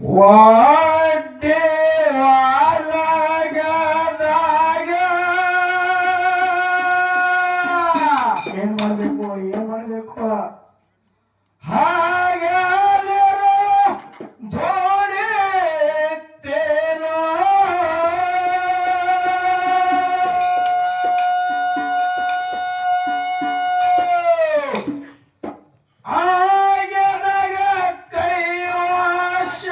ವಾಡೆ ವಾಲಗದಾಗ ಏನ್ ಮಾಡ್ಬೇಕು ಏನ್ ಮಾಡ್ಬೇಕು ಹಾಗಾದರೆ ಧೋಣಿ ತೇನೋ ಆಗದಾಗ ಕೈವಾಶ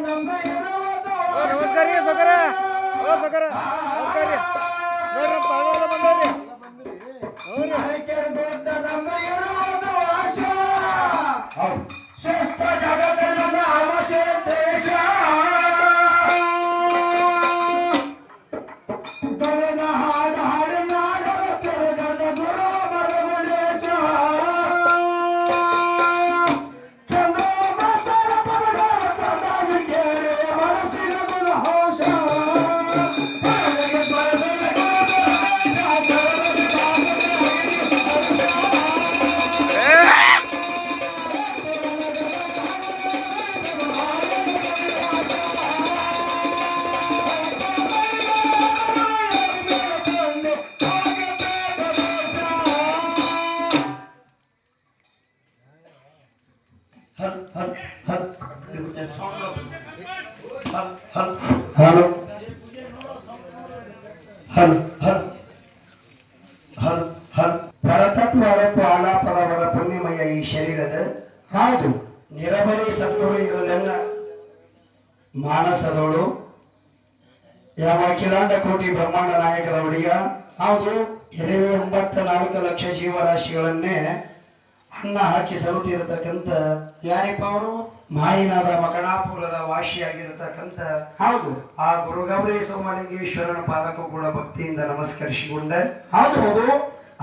ನಮ್ದು ಇರುವುದು ನಮಸ್ಕಾರ ರೀ ಸೌಕರ ಸೌಕರ ನಮಸ್ಕಾರ ರೀ ನೋಡ್ರಿ ಪಾಳ್ವಾಳ ಬಂದವ್ರಿ ಅರಕೆರೆ ದೊಡ್ಡ ನಮ್ದು ಇರುವುದು ಆಶಾ ಶ್ರೇಷ್ಠ ಜಗದ ನಮ್ಮ ಅವಶ್ಯ ದೇಶ ಬರನ ಹಾಡು ಹಾಡಿ ನಾಡ ತೆರೆದ ಗುರು ಮರಗುಂಡೇಶ ಚಂದ್ರ ಮಾತರ ಬರಗಾಲ ಸದಾಗಿ ಕೇಳಿ ಹೊರಸಿನ ಹೋಷ ಹಲೋ ಹಲೋ ಪರತತ್ವರಪ್ಪು ಆಲಾಪರವರ ಪುಣ್ಯಮಯ ಈ ಶರೀರದ ಹೌದು ನಿರಬಲಿ ಸದ್ಗುರು ಇರಲೆಲ್ಲ ಮಾನಸದೋಳು ಯಾವ ಅಖಿಲಾಂಡ ಕೋಟಿ ಬ್ರಹ್ಮಾಂಡ ನಾಯಕರ ಒಡೆಯ ಹೌದು 94 ಲಕ್ಷ ಜೀವರಾಶಿಗಳನ್ನೇ ಅನ್ನ ಹಾಕಿ ಸರುತ್ತಿರತಕ್ಕಂಥ ಯಾರಿಪ್ಪ ಅವರು ಮಾಯಿನಾದ ಮಕಣಾಪುರದ ವಾಸಿಯಾಗಿರತಕ್ಕಂಥ ಹೌದು ಆ ಗುರುಗೌರಿ ಸೋಮಲಿಂಗೇಶ್ವರನ ಪಾದಕ್ಕೂ ಕೂಡ ಭಕ್ತಿಯಿಂದ ನಮಸ್ಕರಿಸಿಕೊಂಡೆ ಹೌದು ಹೌದು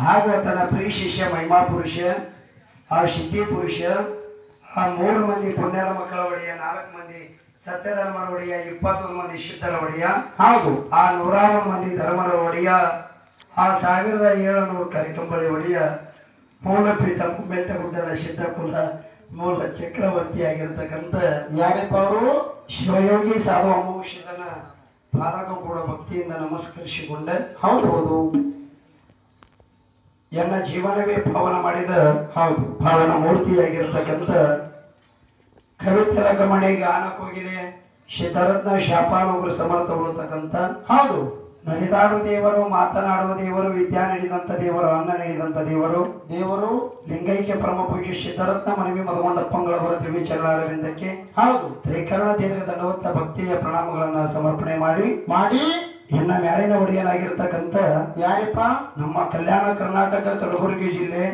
ಹಾಗೂ ತನ್ನ ಪ್ರಿಯ ಶಿಷ್ಯ ಮಹಿಮಾ ಪುರುಷ ಆ ಸಿದ್ಧಿ ಪುರುಷ ಆ 3 ಮಂದಿ ಪುಣ್ಯರ ಮಕ್ಕಳ ಒಡೆಯ 4 ಮಂದಿ ಸತ್ಯಧರ್ಮರ ಒಡೆಯ 21 ಮಂದಿ ಸಿದ್ಧರ ಒಡೆಯ ಹೌದು ಆ 101 ಮಂದಿ ಧರ್ಮರ ಒಡೆಯ ಆ 1700 ಕರಿಕಂಬಳಿ ಒಡೆಯ ಮೂಲ ಪ್ರೀತ ಮೆಟ್ಟಗುಡ್ಡದ ಸಿದ್ಧಕುಲ ಮೂಲ ಚಕ್ರವರ್ತಿ ಆಗಿರ್ತಕ್ಕಂಥ ಯಾರಪ್ಪ ಅವರು ಶಿವಯೋಗಿ ಸಾಧು ಅಮೋಷದನ ಪಾದಕ್ಕೂ ಕೂಡ ಭಕ್ತಿಯಿಂದ ನಮಸ್ಕರಿಸಿಕೊಂಡೆ ಹೌದು ಹೌದು ಎನ್ನ ಜೀವನವೇ ಪಾವನ ಮಾಡಿದ ಹೌದು ಪಾವನ ಮೂರ್ತಿಯಾಗಿರ್ತಕ್ಕಂಥ ಕವಿತರ ಗಮನೆಗೆ ಆನಕೋಗಿದೆ ಸಿದ್ಧರತ್ನ ಶಾಪಾನುಗ್ರ ಸಮರ್ಥ ಉಳ್ತಕ್ಕಂಥ ಹೌದು ನಡೆದಾಡುವ ದೇವರು ಮಾತನಾಡುವ ದೇವರು ವಿದ್ಯಾ ನೀಡಿದಂತ ದೇವರು ಅನ್ನ ನೀಡಿದಂತ ದೇವರು ಲಿಂಗೈಕ್ಯ ಪರಮ ಪೂಜ್ಯ ಸಿದ್ಧರತ್ನ ಮನವಿ ಮಧುಮಂಡಪ್ಪಂಗಳವರ ತ್ರಿವಿಚರಣಾರವಿಂದಕ್ಕೆ ಹೌದು ತ್ರಿಕರಣ ದೇವರ ದಂಡವತ್ತ ಭಕ್ತಿಯ ಪ್ರಣಾಮಗಳನ್ನ ಸಮರ್ಪಣೆ ಮಾಡಿ ಇನ್ನ ಮ್ಯಾಲಿನ ಒಡೆಯನಾಗಿರ್ತಕ್ಕಂಥ ಯಾರಪ್ಪ ನಮ್ಮ ಕಲ್ಯಾಣ ಕರ್ನಾಟಕ ಕಲಬುರಗಿ ಜಿಲ್ಲೆ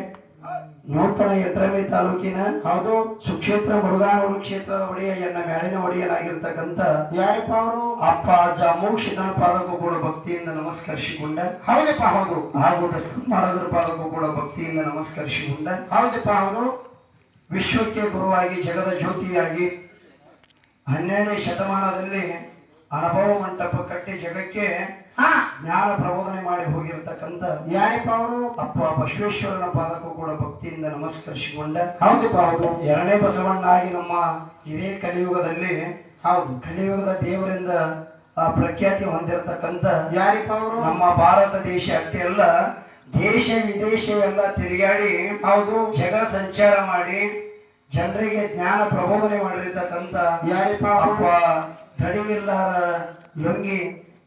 ನೂತನ ಯಡ್ರಾಮಿ ತಾಲೂಕಿನ ಹೌದು ಸುಕ್ಷೇತ್ರ ಮುರುಘಾನೂರು ಕ್ಷೇತ್ರದ ಒಡೆಯ ಎನ್ನ ಮ್ಯಾಲಿನ ಒಡೆಯನಾಗಿರ್ತಕ್ಕಂಥ ಯಾರಪ್ಪ ಅವರು ಅಪ್ಪ ಅಜ್ಜ ಅಮೋಕ್ಷಿತನ ಪಾದಕ್ಕೂ ಕೂಡ ಭಕ್ತಿಯಿಂದ ನಮಸ್ಕರಿಸಿಕೊಂಡೆ ಹೌದಪ್ಪ ಹೌದು ಹಾಗೂ ದಸ್ತಮಾರದರ ಪಾದಕ್ಕೂ ಕೂಡ ಭಕ್ತಿಯಿಂದ ನಮಸ್ಕರಿಸಿಕೊಂಡೆ ಹೌದಪ್ಪ ಹೌದು ವಿಶ್ವಕ್ಕೆ ಗುರುವಾಗಿ ಜಗದ ಜ್ಯೋತಿಯಾಗಿ 12ನೇ ಶತಮಾನದಲ್ಲಿ ಅನುಭವ ಮಂಟಪ ಕಟ್ಟಿ ಜಗಕ್ಕೆ ಜ್ಞಾನ ಪ್ರಬೋಧನೆ ಮಾಡಿ ಹೋಗಿರತಕ್ಕಂಥ ಯಾರಪ್ಪ ಅವರು ಅಪ್ಪ ಬಸವೇಶ್ವರನ ಪಾದಕ್ಕೂ ಕೂಡ ಭಕ್ತಿಯಿಂದ ನಮಸ್ಕರಿಸಿಕೊಂಡೆ ಹೌದಪ್ಪ ಹೌದು 2ನೇ ಬಸವಣ್ಣ ಆಗಿ ನಮ್ಮ ಇದೇ ಕಲಿಯುಗದಲ್ಲಿ ಹೌದು ಕಲಿಯುಗದ ದೇವರಿಂದ ಪ್ರಖ್ಯಾತಿ ಹೊಂದಿರತಕ್ಕಂಥ ಯಾರಪ್ಪ ಅವರು ನಮ್ಮ ಭಾರತ ದೇಶ ಅಷ್ಟೇ ಅಲ್ಲ ದೇಶ ವಿದೇಶ ಎಲ್ಲ ತಿರುಗಾಡಿ ಹೌದು ಜಗ ಸಂಚಾರ ಮಾಡಿ ಜನರಿಗೆ ಜ್ಞಾನ ಪ್ರಬೋಧನೆ ಮಾಡಿರ್ತಕ್ಕಂಥ ಯಾರಪ್ಪ ಅಪ್ಪ ತಡಿಯಿಲ್ಲಾರ ಲುಂಗಿ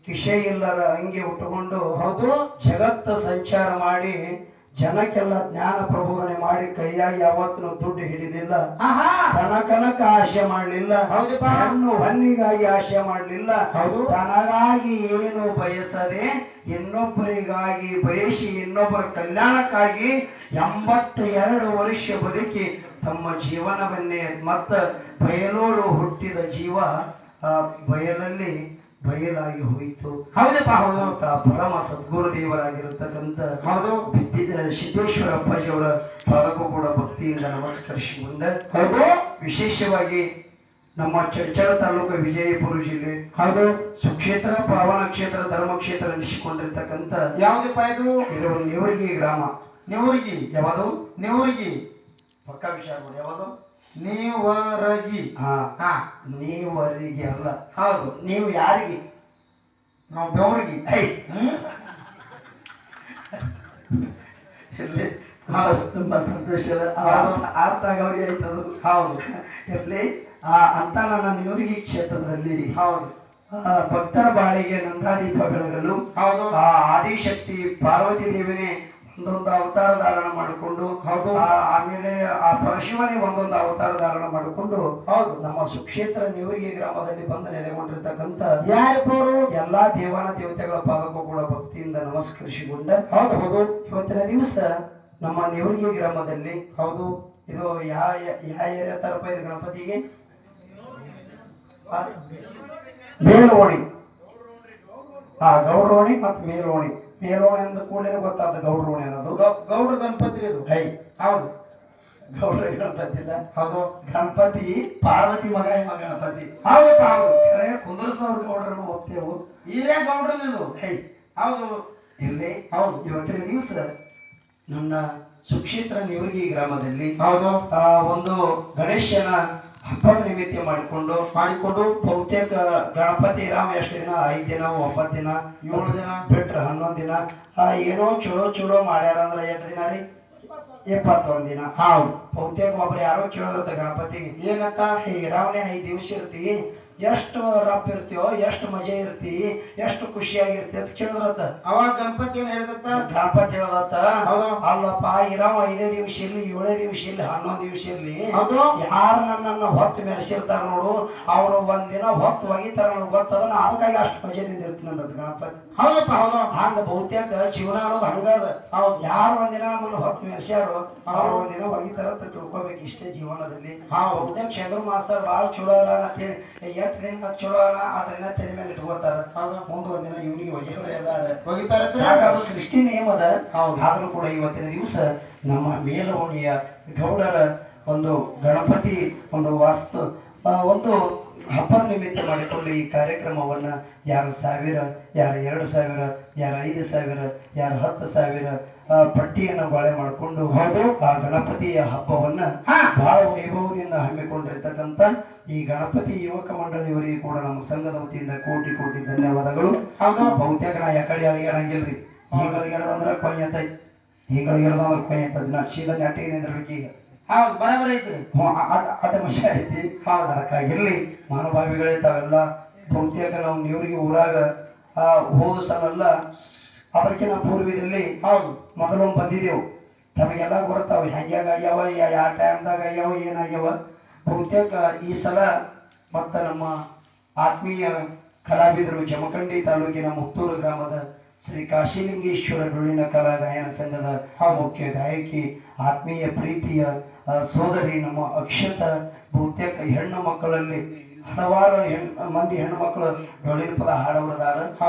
ಕಿಶೆ ಇಲ್ಲರ ಅಂಗಿ ಉಟ್ಟುಕೊಂಡು ಹೌದು ಜಗತ್ತ ಸಂಚಾರ ಮಾಡಿ ಜನಕ್ಕೆಲ್ಲ ಜ್ಞಾನ ಪ್ರಬೋಧನೆ ಮಾಡಿ ಕೈಯಾಗಿ ಯಾವತ್ತೂ ದುಡ್ಡು ಹಿಡಿದಿಲ್ಲ ತನ ಕನಕ ಆಶೆ ಮಾಡಲಿಲ್ಲ ಹೆಣ್ಣು ಹೊನ್ನಿಗಾಗಿ ಆಶೆ ಮಾಡಲಿಲ್ಲ ತನಗಾಗಿ ಏನು ಬಯಸದೆ ಇನ್ನೊಬ್ಬರಿಗಾಗಿ ಬಯಸಿ ಇನ್ನೊಬ್ಬರ ಕಲ್ಯಾಣಕ್ಕಾಗಿ 82 ವರ್ಷ ಬದುಕಿ ತಮ್ಮ ಜೀವನವನ್ನೇ ಮತ್ತ ಬಯಲೋಡು ಹುಟ್ಟಿದ ಜೀವ ಬಯಲಲ್ಲಿ ಬಯಲಾಗಿ ಹೋಯಿತು ಹೌದಪ್ಪ ಹೌದು ಪರಮ ಸದ್ಗುರು ದೇವರಾಗಿರತಕ್ಕಂಥ ಹೌದು ಸಿದ್ದೇಶ್ವರ ಅಪ್ಪಾಜಿಯವರ ಪಾದಕ್ಕೂ ಕೂಡ ಭಕ್ತಿಯಿಂದ ನಮಸ್ಕರಿಸಿಕೊಂಡೆ ಹೌದು ವಿಶೇಷವಾಗಿ ನಮ್ಮ ಚರ್ಚಲ ತಾಲೂಕು ವಿಜಯಪುರ ಜಿಲ್ಲೆ ಹೌದು ಸುಕ್ಷೇತ್ರ ಪಾವನ ಕ್ಷೇತ್ರ ಧರ್ಮಕ್ಷೇತ್ರ ಅನಿಸಿಕೊಂಡಿರ್ತಕ್ಕಂಥ ಯಾವುದಪ್ಪ ಇದು ನೇವರ್ಗಿ ಗ್ರಾಮ ನೇವರ್ಗಿ ಯಾವುದು ನೇವರ್ಗಿ ಪಕ್ಕ ವಿಚಾರ ಮಾಡಿ ಯಾವುದು ನೀವರಗಿ ನೀವರಿಗೆ ಅಲ್ಲ ಹೌದು ನೀವು ಯಾರಿಗೆ ನಾವು ಬೆವರಿಗೆ ತುಂಬಾ ಸಂತೋಷದ ಅರ್ಥ ಆಗೋರಿಗೆ ಆಯ್ತದು ಹೌದು ಇರ್ಲಿ ಅಂತ ನನ್ನ ನೇವರ್ಗಿ ಕ್ಷೇತ್ರದಲ್ಲಿ ಹೌದು ಭಕ್ತರ ಬಾಳಿಗೆ ನಂದಾದೀಪ ಬೆಳಗಲು ಹೌದು ಆ ಆದಿಶಕ್ತಿ ಪಾರ್ವತಿ ದೇವಿನೇ ಒಂದೊಂದು ಅವತಾರ ಧಾರಣ ಮಾಡಿಕೊಂಡು ಹೌದು. ಆಮೇಲೆ ಆ ಪರಶಿವನೇ ಒಂದೊಂದು ಅವತಾರ ಧಾರಣ ಮಾಡಿಕೊಂಡು ಹೌದು. ನಮ್ಮ ಸುಕ್ಷೇತ್ರ ನೇವರಿಗೆ ಗ್ರಾಮದಲ್ಲಿ ಬಂದು ನೆಲೆಗೊಂಡಿರ್ತಕ್ಕಂಥ ಯಾರಿಬ್ಬರು ಎಲ್ಲಾ ದೇವಾನ ದೇವತೆಗಳ ಪಾದಕ್ಕೂ ಕೂಡ ಭಕ್ತಿಯಿಂದ ನಮಸ್ಕರಿಸಿಕೊಂಡ ಹೌದು ಹೌದು ಇವತ್ತಿನ ದಿವಸ ನಮ್ಮ ನೇವರಿಗೆ ಗ್ರಾಮದಲ್ಲಿ ಹೌದು. ಇದು ಯಾವ ಏರಿಯಾ ತರಪ ಇದು ಗಣಪತಿಗೆ ಮೇಲೋಣಿ ಗೌಡ್ರೋಣಿ ಮತ್ತು ಮೇಲೋಣಿ. ಮೇಲೋಣಿ ಅಂದ ಕೂಡಲೇ ಗೊತ್ತಾದ ಗೌಡ್ರೋಣಿ ಅನ್ನೋದು ಗೌಡ್ರ ಗಣಪತಿ ಇದು. ಹೈ ಹೌದು ಗೌಡ್ರ ಗಣಪತಿ ಇಲ್ಲ, ಹೌದು. ಗಣಪತಿ ಪಾರ್ವತಿ ಮಗ ಗಣಪತಿ. ಹೌದಪ್ಪ ಹೌದು. ಕುಂದರ್ಸೋರು ಗೌಡ್ರನ್ನು ಹೋಗ್ತೇವು. ಹಿರಿಯ ಗೌಡ್ರದ್ದು ಇದು. ಹೈ ಹೌದು ಇಲ್ಲಿ ಹೌದು. ಇವತ್ತಿನ ದಿವಸ ನನ್ನ ಸುಕ್ಷೇತ್ರ ನೇವರಿಗೆ ಗ್ರಾಮದಲ್ಲಿ ಹೌದು ಒಂದು ಗಣೇಶನ ಹಬ್ಬದ ನಿಮಿತ್ತ ಮಾಡಿಕೊಂಡು ಬಹುತೇಕ ಗಣಪತಿ ರಾಮ ಎಷ್ಟು ದಿನ 5 ದಿನ 9 ದಿನ 7 ದಿನ ಬಿಟ್ರೆ 11 ದಿನ ಏನೋ ಚಲೋ ಮಾಡ್ಯಾರ ಅಂದ್ರೆ ಎಷ್ಟು ದಿನ ರೀ 21 ದಿನ. ಹೌದು. ಬಹುತೇಕ ಒಬ್ರು ಯಾರೋ ಕೇಳೋದತ್ತ ಗಣಪತಿಗೆ ಏನಂತ ಈ ರಾವಣೆ 5 ದಿವಸ ಇರ್ತಿ, ಎಷ್ಟು ರಪ್ ಇರ್ತೀವೋ, ಎಷ್ಟು ಮಜಾ ಇರ್ತಿ, ಎಷ್ಟು ಖುಷಿಯಾಗಿರ್ತಿ ಅಂತ ಕೇಳಿದ್ರತ್ತ. ಅವಾಗ ಗಣಪತಿ ಏನ್ ಹೇಳ್ದತ್ತ? ಗಣಪತಿ ಹೇಳದತ್ತ, ಹೌದು. ಅಲ್ಲಪ್ಪ ಇರಾವ 5 ದಿವಸ ಇರ್ಲಿ 7 ದಿವಸ ಇರ್ಲಿ 11 ದಿವಸ ಇರ್ಲಿ, ಹೌದು. ಯಾರು ನನ್ನನ್ನು ಹೊತ್ತು ಮೆರೆಸಿರ್ತಾರ ನೋಡು ಅವ್ರು ಒಂದಿನ ಹೊತ್ತು ಒಗಿತಾರ ನನಗೆ ಗೊತ್ತದ, ನಾ ಅದಕ್ಕಾಗಿ ಅಷ್ಟು ಮಜದಿಂದ ಇರ್ತೀನಿ ಅಂತ ಗಣಪತಿ. ಹೌದಪ್ಪ ಹೌದು. ಹಂಗ ಬಹುತೇಕ ಜೀವನ ಅನ್ನೋದು ಹಂಗದ. ಹೌದು. ಯಾರು ಒಂದಿನ ನಮ್ಮನ್ನು ಹೊತ್ತು ಮೆರೆಸ್ಯಾರು ಅವ್ರು ಒಂದಿನ ಒಗಿತಾರ ಅಂತ ತಿಳ್ಕೊಬೇಕು ಇಷ್ಟೇ ಜೀವನದಲ್ಲಿ. ಬಹುತೇಕ ಚಂದ್ರ ಮಾಸ್ತರ್ ಭಾಳ ಚಲೋ ಅಲ್ಲ ಅಂತ ಹೇಳಿ ಎಷ್ಟು ದಿನ ಚಲೋ ಅಲ್ಲ ಅದನ್ನ ತಲೆ ಮೇಲೆ ಇಟ್ಕೋತಾರ. ಮುಂದೆ ಒಂದಿನ ಇವನಿಗೆ ಒಗೆಯವರೇ ಅದಾರ. ಸೃಷ್ಟಿ ನಿಯಮ ಅದ. ಆದ್ರೂ ಕೂಡ ಇವತ್ತಿನ ದಿವಸ ನಮ್ಮ ಮೇಲೋಣಿಯ ಗೌಡರ ಒಂದು ಗಣಪತಿ ಒಂದು ಒಂದು ಹಬ್ಬದ ನಿಮಿತ್ತ ಮಾಡಿಕೊಂಡು ಈ ಕಾರ್ಯಕ್ರಮವನ್ನ ಯಾರು 1000, ಯಾರು 2000, ಯಾರು 5000, ಯಾರು 10,000 ಪಟ್ಟಿಯನ್ನು ಬಾಳೆ ಮಾಡಿಕೊಂಡು ಆ ಗಣಪತಿಯ ಹಬ್ಬವನ್ನ ಬಹಳ ವೈಭವದಿಂದ ಹಮ್ಮಿಕೊಂಡಿರ್ತಕ್ಕಂಥ ಈ ಗಣಪತಿ ಯುವಕ ಮಂಡಳಿಯವರಿಗೆ ಕೂಡ ನಮ್ಮ ಸಂಘದ ವತಿಯಿಂದ ಕೋಟಿ ಕೋಟಿ ಧನ್ಯವಾದಗಳು. ಬಹುತೇಕ ನಾ ಯಾಕಡೆ ಅಳಿಗಾಡಂಗಿಲ್ರಿ. ಈಗ ಅಳಿಗಾಡದಂದ್ರೆ ಕೊಯ್ಯತೈ, ಈಗ ಅಳಿಗಾಡದಂದ್ರೆ ಕೊಯ್ಯತದ. ನಾ ಶೀಲ ನೆಟ್ಟಿಗೆ ನಿಂದಿರ್ಬೇಕು ಈಗ. ಹೌದು ಬರಬರಿ ಐತ್ರಿ. ಅದ ಮಷ ಐತಿ. ಅದಕ್ಕಾಗಿರ್ಲಿ ಮಹಾನುಭಾವಿಗಳೇ ತಾವೆಲ್ಲ ಬಹುತೇಕ ನಾವು ನೀವರಿಗೆ ಊರಾಗ ಹೋದ ಸಲ ಅದಕ್ಕಿಂತ ಪೂರ್ವದಲ್ಲಿ ಮೊದಲೊಮ್ಮೆ ಬಂದಿದ್ದೆವು. ತಮಗೆಲ್ಲ ಗೊತ್ತಾವ ಹೆಂಗ್ಯಾಗ ಆಗ್ಯಾವ, ಯಾವ ಟೈಮ್ದಾಗ ಆಗ್ಯಾವ, ಏನಾಗ್ಯಾವ. ಬಹುತೇಕ ಈ ಸಲ ಮತ್ತು ನಮ್ಮ ಆತ್ಮೀಯ ಕಲಾವಿದರು ಜಮಖಂಡಿ ತಾಲೂಕಿನ ಮುತ್ತೂರು ಗ್ರಾಮದ ಶ್ರೀ ಕಾಶಿಲಿಂಗೇಶ್ವರ ಡೊಳ್ಳಿನ ಕಲಾ ಗಾಯನ ಸಂಘದ ಮುಖ್ಯ ಗಾಯಕಿ ಆತ್ಮೀಯ ಪ್ರೀತಿಯ ಸೋದರಿ ನಮ್ಮ ಅಕ್ಷತ. ಬಹುತೇಕ ಹೆಣ್ಣು ಮಕ್ಕಳಲ್ಲಿ ಹಲವಾರು ಮಂದಿ ಹೆಣ್ಣು ಮಕ್ಕಳು ಡೊಳ್ಳಿನ ಪದ ಹಾಡವರದಾರ.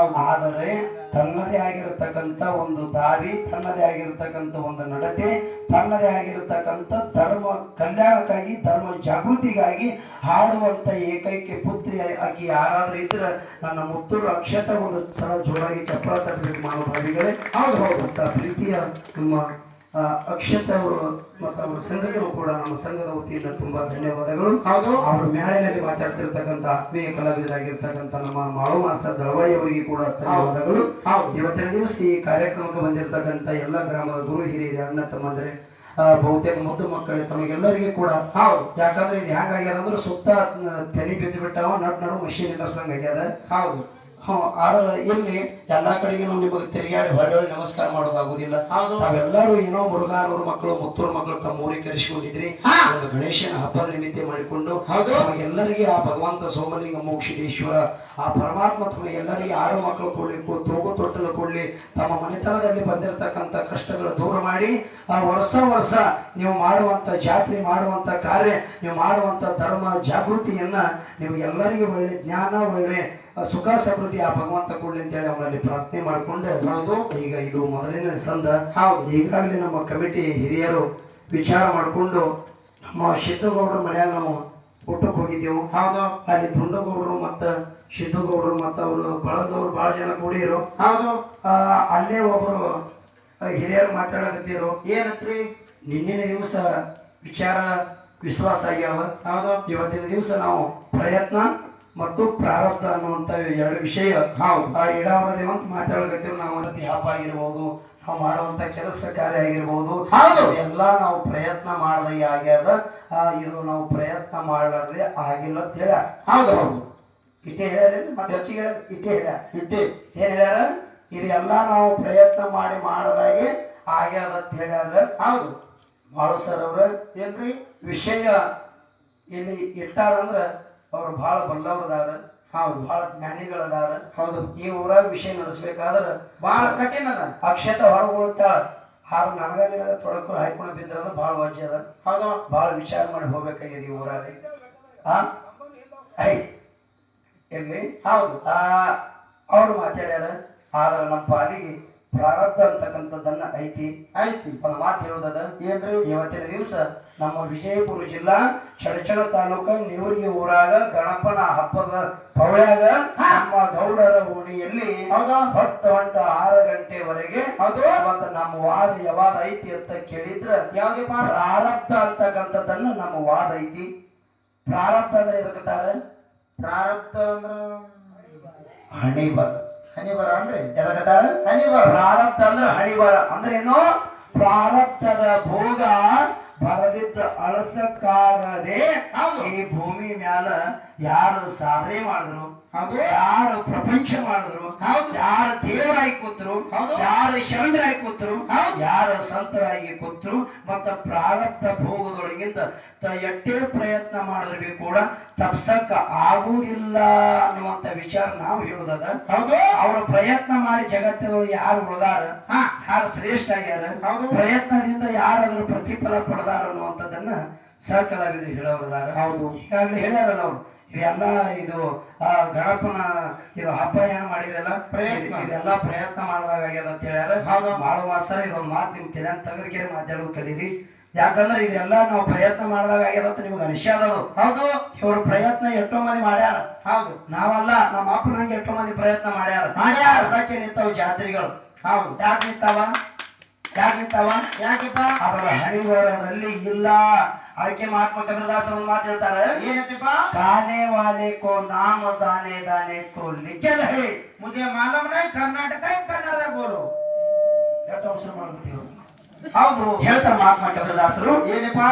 ಆದರೆ ತನ್ನದೇ ಆಗಿರತಕ್ಕಂಥ ಒಂದು ದಾರಿ, ತನ್ನದೇ ಆಗಿರತಕ್ಕಂಥ ಒಂದು ನಡತೆ, ತನ್ನದೇ ಆಗಿರತಕ್ಕಂಥ ಧರ್ಮ ಕಲ್ಯಾಣಕ್ಕಾಗಿ ಧರ್ಮ ಜಾಗೃತಿಗಾಗಿ ಹಾಡುವಂತ ಏಕೈಕ ಪುತ್ರಿ ಆಗಿ ಯಾರಾದ್ರೂ ಇದ್ರೆ ನನ್ನ ಮುತ್ತೂರು ಅಕ್ಷತ. ಒಂದು ಸಲ ಜೋರಾಗಿ ಚಪ್ಪಳ ತರಬೇಕು ಮಹಾನುಭಾವಿಗಳೇ. ಹೌದು ಪ್ರೀತಿಯ ನಮ್ಮ ಅಕ್ಷತ ಅವರು ಮತ್ತು ಅವರ ಸಂಘಗಳು ಕೂಡ ನಮ್ಮ ಸಂಘದ ವತಿಯಿಂದ ತುಂಬಾ ಧನ್ಯವಾದಗಳು. ಅವರು ಮ್ಯಾಳಿನಲ್ಲಿ ಮಾತಾಡ್ತಿರ್ತಕ್ಕಂಥ ಆತ್ಮೀಯ ಕಲಾವಿದರಾಗಿರ್ತಕ್ಕಂಥ ನಮ್ಮ ಮಾಳು ಮಾಸ್ತರ್ ದಳವಾಯಿ ಅವರಿಗೆ ಕೂಡ ಧನ್ಯವಾದಗಳು. ಇವತ್ತಿನ ದಿವಸ ಈ ಕಾರ್ಯಕ್ರಮಕ್ಕೆ ಬಂದಿರತಕ್ಕಂಥ ಎಲ್ಲ ಗ್ರಾಮದ ಗುರು ಹಿರಿಯರು, ಅಣ್ಣ ತಮ್ಮಂದ್ರೆ, ಬಹುತೇಕ ಮುದ್ದು ಮಕ್ಕಳೇ, ತಮಗೆಲ್ಲರಿಗೆ ಕೂಡ ಯಾಕಂದ್ರೆ ಇದು ಹೆಂಗಾಗ್ಯದ ಅಂದ್ರೆ ಸುತ್ತ ತೆನಿ ಬಿದ್ದು ಬಿಟ್ಟಾವ, ನಡು ಮಷೀನ್ ಇಲ್ಲರ್ಸಂಗ್ ಆಗ್ಯದ. ಆದ್ರೆ ಇಲ್ಲಿ ಎಲ್ಲಾ ಕಡೆಗೆ ನಾವು ನಿಮಗೆ ತಿರುಗಾಡಿ ಹೊರಳಿ ನಮಸ್ಕಾರ ಮಾಡೋದಾಗುದಿಲ್ಲ. ತಾವೆಲ್ಲರೂ ಏನೋ ಮುರುಘಾನೂರು ಮಕ್ಕಳು, ಮುತ್ತೂರು ಮಕ್ಕಳು ತಮ್ಮ ಊರಿಗೆ ಕರೆಸಿಕೊಂಡಿದ್ರಿ. ಒಂದು ಗಣೇಶನ ಹಬ್ಬದ ನಿಮಿತ್ತ ಮಾಡಿಕೊಂಡು ತಮಗೆಲ್ಲರಿಗೆ ಆ ಭಗವಂತ ಸೋಮಲಿಂಗ ಮೋಕ್ಷಿದೇಶ್ವರ ಆ ಪರಮಾತ್ಮ ತಮಗೆಲ್ಲರಿಗೆ 6 ಮಕ್ಕಳು ಕೊಡ್ಲಿ, ತೂಗು ತೊಟ್ಟಲು ಕೊಡ್ಲಿ, ತಮ್ಮ ಮನೆತನದಲ್ಲಿ ಬಂದಿರತಕ್ಕಂಥ ಕಷ್ಟಗಳು ದೂರ ಮಾಡಿ ವರ್ಷ ನೀವು ಮಾಡುವಂತ ಜಾತ್ರೆ, ಮಾಡುವಂತ ಕಾರ್ಯ, ನೀವು ಮಾಡುವಂತ ಧರ್ಮ ಜಾಗೃತಿಯನ್ನ ನಿಮಗೆಲ್ಲರಿಗೂ ಒಳ್ಳೆ ಜ್ಞಾನ, ಒಳ್ಳೆ ಸುಖ ಸಮೃದ್ಧಿ ಆ ಭಗವಂತ ಕೊಡ್ಲಿ ಅಂತೇಳಿ ಅವನಲ್ಲಿ ಪ್ರಾರ್ಥನೆ ಮಾಡಿಕೊಂಡು ಈಗ ಇದು ಮೊದಲಿನ ಸಂದ. ಈಗಾಗಲೇ ನಮ್ಮ ಕಮಿಟಿ ಹಿರಿಯರು ವಿಚಾರ ಮಾಡಿಕೊಂಡು ನಮ್ಮ ಸಿದ್ದಗೌಡರ ಮನೆಯಾಗ ನಾವು ಊಟಕ್ಕೆ ಹೋಗಿದ್ದೆವು. ಅಲ್ಲಿ ದುಂಡಗೌಡರು ಮತ್ತು ಸಿದ್ದಗೌಡರು ಮತ್ತು ಅವರು ಬಳದವ್ರು ಬಹಳ ಜನ ಕೂಡಿರು. ಅಲ್ಲೇ ಒಬ್ಬರು ಹಿರಿಯರು ಮಾತಾಡಕತ್ತಿರು. ಏನಂತ್ರಿ? ನಿನ್ನಿನ ದಿವಸ ವಿಚಾರ ವಿಶ್ವಾಸ ಆಗ್ಯಾವ. ಇವತ್ತಿನ ದಿವಸ ನಾವು ಪ್ರಯತ್ನ ಮತ್ತು ಪ್ರಾರಬ್ಧ ಅನ್ನುವಂತ 2 ವಿಷಯ ಇಡಾವರದೇವ ಅಂತ ಮಾತಾಡಕತ್ತೀವಿ. ನಾವು ಹಬ್ಬ ಆಗಿರ್ಬೋದು, ನಾವು ಮಾಡುವಂತ ಕೆಲಸ ಕಾರ್ಯ ಆಗಿರ್ಬೋದು, ಎಲ್ಲ ನಾವು ಪ್ರಯತ್ನ ಮಾಡದೇ ಆಗ್ಯದ. ಇದು ನಾವು ಪ್ರಯತ್ನ ಮಾಡಲಾರ್ದೆ ಆಗಿಲ್ಲ ಅಂತ ಹೇಳ. ಇಷ್ಟೇ ಹೇಳ್ಯಾರ, ಮತ್ತೆ ಹೆಚ್ಚಿಗೆ ಹೇಳ ಇಷ್ಟೇ ಹೇಳ್ಯಾರ. ಏನ್ ಹೇಳ್ಯಾರ? ಇದೆಲ್ಲ ನಾವು ಪ್ರಯತ್ನ ಮಾಡದಾಗೆ ಆಗ್ಯಾದ ಅಂತ ಹೇಳ್ಯಾರ. ಹೌದು ಮಾಡು ಸರ್ ಅವ್ರ ಏನ್ರಿ ವಿಷಯ ಇಲ್ಲಿ ಇಟ್ಟಾರಂದ್ರ ಅವ್ರು ಬಹಳ ಬಲ್ಲವ್ರದಾರ, ಹೌದು ಬಹಳ ಜ್ಞಾನಿಗಳದಾರ. ಹೌದು ಈ ಊರಾಗ ವಿಷಯ ನಡೆಸ್ಬೇಕಾದ್ರ ಬಹಳ ಕಠಿಣ ಅದ. ಅಕ್ಷತ ಹೊರಗೊಳ್ತಾಳ, ಹಾರು ನನಗ ತೊಡಕು ಹಾಯ್ಕೊಂಡು ಬಿದ್ರದ ಬಹಳ ವಜ್ಜೆ ಅದ. ಹೌದು ಬಹಳ ವಿಚಾರ ಮಾಡಿ ಹೋಗ್ಬೇಕಾಗಿದೆ ಈ ಊರಾಗ. ಆ ಐ ಎಲ್ಲಿ ಹೌದು ಅವ್ರು ಮಾತಾಡ್ಯಾರ. ಆದ್ರ ನಮ್ಮ ಪಾಲಿಗೆ ಪ್ರಾರಬ್ಧ ಅಂತಕ್ಕಂಥದ್ದನ್ನ ಐತಿ. ಐತಿ ಒಂದು ಮಾತು ಹೇಳುದದ ಏನ್ರಿ ಇವತ್ತಿನ ದಿವಸ ನಮ್ಮ ವಿಜಯಪುರ ಜಿಲ್ಲಾ ಚಡಚಣ ತಾಲೂಕ ನೀವರಿಗೆ ಊರಾಗ ಗಣಪನ ಹಬ್ಬದ ಪವ್ಯಾಗ ನಮ್ಮ ಗೌಡರ ಓಣಿಯಲ್ಲಿ ಹೌದು ಹೊತ್ತು ಹೊಂಟ 6 ಗಂಟೆವರೆಗೆ ಹೌದು ಅವತ್ತ ನಮ್ಮ ವಾದ ಯಾವಾಗ ಐತಿ ಅಂತ ಕೇಳಿದ್ರ ಯಾವ್ದೇ ಪ್ರಾರಬ್ಧ ಅಂತಕ್ಕಂಥದ್ದನ್ನ ನಮ್ಮ ವಾದ ಐತಿ. ಪ್ರಾರಬ್ಧ ಅಂದ್ರೆ ಎದಕ್ಕಂತಾರೆ? ಪ್ರಾರಬ್ಧ ಅಂದ್ರ ಹಣಿ ಬರ. ಹನಿ ಬರ ಅನ್ರಿ ಎದಕ್ಕಂತಾರ? ಹನಿ ಬರ. ಪ್ರಾರಬ್ಧ ಅಂದ್ರೆ ಹಣಿ ಬರ ಅಂದ್ರೆ ಏನು? ಪ್ರಾರಬ್ಧದ ಭೋಗ ಬರದಿದ್ದ ಅಳಸಕ್ಕಾಗದೆ ಈ ಭೂಮಿ ಮ್ಯಾಲ ಯಾರು ಸಾಧನೆ ಮಾಡಿದ್ರು, ಹೌದು ಯಾರು ಪ್ರಪಂಚ ಮಾಡಿದ್ರು, ಹೌದು ಯಾರು ದೇವರಾಗಿ ಕೂತರು, ಹೌದು ಯಾರು ಶರಣರಾಗಿ ಕೂತರು, ಹೌದು ಯಾರು ಸಂತರಾಗಿ ಕೂತರು, ಮತ್ತ ಪ್ರಾರಬ್ಧ ಭೋಗದೊಳಗಿಂದ ಎಷ್ಟೇ ಪ್ರಯತ್ನ ಮಾಡಿದ್ರು ಕೂಡ ತಪ್ಸಕ್ಕ ಆಗುವುದಿಲ್ಲ ಅನ್ನುವಂತ ವಿಚಾರ ನಾವು ಹೇಳುದದ. ಹೌದು ಅವರ ಪ್ರಯತ್ನ ಮಾಡಿ ಜಗತ್ತಿನೊಳಗೆ ಯಾರು ಉಳಿದಾರ, ಯಾರು ಶ್ರೇಷ್ಠ ಆಗ್ಯಾರ, ಹೌದು ಪ್ರಯತ್ನದಿಂದ ಯಾರು ಅದ್ರ ಪ್ರತಿಫಲ ಪಡೆದಾರ ಅನ್ನುವಂಥದ್ದನ್ನ ಸಕಲಾವಿದ್ರು ಹೇಳೋರಿದಾರ. ಹೌದು ಈಗಾಗಲೇ ಹೇಳ್ಯಾರಲ್ಲ ಅವ್ರು ಇದೆಲ್ಲ ಇದು ಗಣಪನ ಇದು ಹಬ್ಬ ಏನ್ ಮಾಡಿದ್ರಲ್ಲ ಪ್ರಯತ್ನ. ಇದೆಲ್ಲ ಪ್ರಯತ್ನ ಮಾಡಿದಾಗ್ಯದ ಅಂತ ಹೇಳ್ಯಾರ. ಹೌದು ಮಾಡೋ ಮಾಸ್ತರ ಇದೊಂದು ಮಾತು ನಿಮ್ ತಲೆ ತೆಗೆದಕ್ಕೆ ಮಾತಾಡೋದು ಕಲೀರಿ. ಯಾಕಂದ್ರೆ ಇದೆಲ್ಲ ನಾವು ಪ್ರಯತ್ನ ಮಾಡಿದಾಗ ಆಗ್ಯದ ಅಂತ ನಿಮ್ಗೆ ಅನಿಸ್ಯಾದದು. ಹೌದು ಇವ್ರ ಪ್ರಯತ್ನ ಎಷ್ಟೋ ಮಂದಿ ಮಾಡ್ಯಾರ, ಹೌದು ನಾವಲ್ಲ ನಮ್ಮ ಮಕ್ಕಳಂಗೆ ಎಷ್ಟೋ ಮಂದಿ ಪ್ರಯತ್ನ ಮಾಡ್ಯಾರ. ಅದಕ್ಕೆ ನಿಂತಾವ ಜಾತ್ರೆಗಳು. ಹೌದು ಯಾಕೆ ನಿಂತಾವ? ಯಾಕೆ ನಿಂತಾವ? ಯಾಕೆಪ್ಪ ಅದರ ಹಣಿಗೋರದಲ್ಲಿ ಇಲ್ಲ. ಅದಕ್ಕೆ ಮಹಾತ್ಮ ಕಬೀರದಾಸ ಒಂದು ಮಾತು ಹೇಳ್ತಾರೆ, ಏನತ್ತಪ್ಪ? ಕಾನೆ ವಾಲೆ ಕೋ ನಾಮ ದಾನೆ ದಾನೆ ಕೋ ಲಿಖೆ ರಹೆ. ಮುझे मालूम नहीं कर्नाटक है कन्नಡದಾಗ ಬೋಲು. ಎಷ್ಟು ಅವಸರ ಮಾಡ್ತೀವಿ ಹೌದು ಹೇಳ್ತಾರೆ ಮಹಾತ್ಮ ಕಬೀರದಾಸರು, ಏನಪ್ಪ?